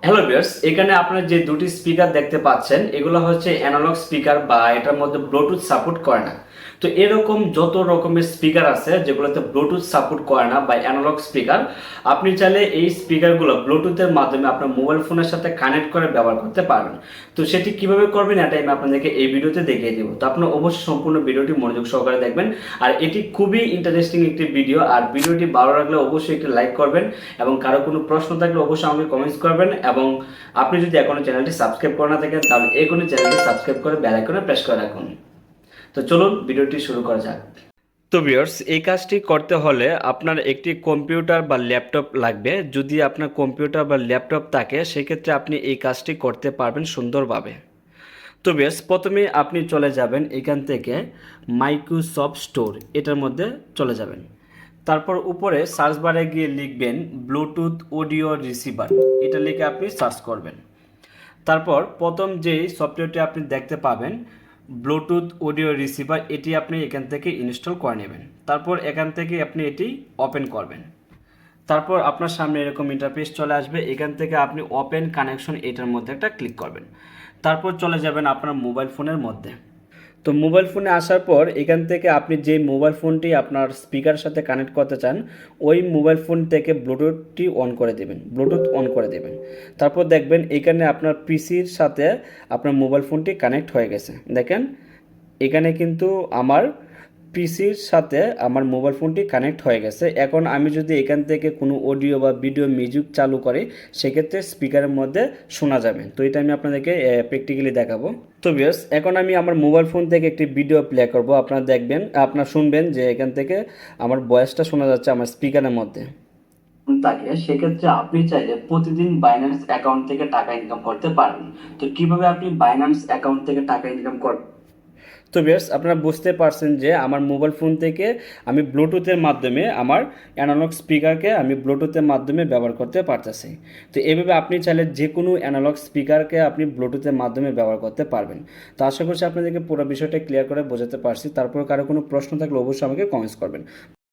Hello viewers, এখানে আপনারা যে দুটি স্পিকার দেখতে পাচ্ছেন এগুলো হচ্ছে অ্যানালগ স্পিকার বা এটার মধ্যে ব্লুটুথ সাপোর্ট করে না। তো এরকম যত রকমের স্পিকার আছে যেগুলোতে ব্লুটুথ সাপোর্ট করে না বা অ্যানালগ স্পিকার, আপনি চাইলে এই স্পিকারগুলো ব্লুটুথের মাধ্যমে আপনার মোবাইল ফোনের সাথে কানেক্ট করে ব্যবহার করতে পারবেন। তো সেটি কিভাবে করবেন এটাই আমি আপনাদেরকে এই ভিডিওতে দেখিয়ে দেবো। তো আপনারা অবশ্যই সম্পূর্ণ ভিডিওটি মনোযোগ সহকারে দেখবেন। আর এটি খুবই ইন্টারেস্টিং একটি ভিডিও। আর ভিডিওটি ভালো লাগলে অবশ্যই একটি লাইক করবেন এবং কারো কোনো প্রশ্ন থাকলে অবশ্যই আমাকে কমেন্টস করবেন। এবং আপনি যদি এখনো চ্যানেলটি সাবস্ক্রাইব করে না থাকেন তাহলে এখনই চ্যানেলটি সাবস্ক্রাইব করে বেল আইকনে প্রেস করে রাখুন। তো চলুন ভিডিওটি শুরু করা যাক। তো ভিউয়ার্স, এই কাজটি করতে হলে আপনার একটি কম্পিউটার বা ল্যাপটপ লাগবে। যদি আপনার কম্পিউটার বা ল্যাপটপ থাকে সেক্ষেত্রে আপনি এই কাজটি করতে পারবেন সুন্দরভাবে। তো বেশ, প্রথমে আপনি চলে যাবেন এখান থেকে মাইক্রোসফট স্টোর, এটার মধ্যে চলে যাবেন। তারপর উপরে সার্চ বারে গিয়ে লিখবেন ব্লুটুথ অডিও রিসিভার, এটা লিখে আপনি সার্চ করবেন। তারপর প্রথম যেই সফটওয়্যারটি আপনি দেখতে পাবেন ব্লুটুথ অডিও রিসিভার, এটি আপনি এখান থেকে ইনস্টল করে নেবেন। তারপর এখান থেকে আপনি এটি ওপেন করবেন। তারপর আপনার সামনে এরকম ইন্টারফেস চলে আসবে। এখান থেকে আপনি ওপেন কানেকশন, এটার মধ্যে একটা ক্লিক করবেন। তারপর চলে যাবেন আপনার মোবাইল ফোনের মধ্যে। তো মোবাইল ফোনে আসার পর এখান থেকে আপনি যে মোবাইল ফোনটি আপনার স্পিকারের সাথে কানেক্ট করতে চান ওই মোবাইল ফোন থেকে ব্লুটুথটি অন করে দেবেন, ব্লুটুথ অন করে দেবেন। তারপর দেখবেন এখানে আপনার পিসির সাথে আপনার মোবাইল ফোনটি কানেক্ট হয়ে গেছে। দেখেন এখানে কিন্তু আমার পিসির সাথে আমার মোবাইল ফোনটি কানেক্ট হয়ে গেছে। এখন আমি যদি এখান থেকে কোনো অডিও বা ভিডিও মিউজিক চালু করি সেক্ষেত্রে স্পিকারের মধ্যে শোনা যাবে। তো এটা আমি আপনাদেরকে প্র্যাকটিক্যালি দেখাবো। তো ভিউয়ার্স, এখন আমি আমার মোবাইল ফোন থেকে একটি ভিডিও প্লে করব। আপনারা দেখবেন, আপনারা শুনবেন যে এখান থেকে আমার ভয়েসটা শোনা যাচ্ছে আমার স্পিকারের মধ্যে থাকে। সেক্ষেত্রে আপনি চাইলে প্রতিদিন বাইন্যান্স অ্যাকাউন্ট থেকে টাকা ইনকাম করতে পারবেন। তো কিভাবে আপনি বাইন্যান্স অ্যাকাউন্ট থেকে টাকা ইনকাম করবেন? তো বেশ, আপনারা বুঝতে পারছেন যে আমার মোবাইল ফোন থেকে আমি ব্লুটুথের মাধ্যমে আমার অ্যানালগ স্পিকারকে আমি ব্লুটুথের মাধ্যমে ব্যবহার করতে পারতেছি। তো এভাবে আপনি চাইলে যে কোনো অ্যানালগ স্পিকারকে আপনি ব্লুটুথের মাধ্যমে ব্যবহার করতে পারবেন। তো আশা করছি আপনাদেরকে পুরো বিষয়টা ক্লিয়ার করে বোঝাতে পারছি। তারপর কারো কোনো প্রশ্ন থাকলে অবশ্যই আমাকে কমেন্টস করবেন।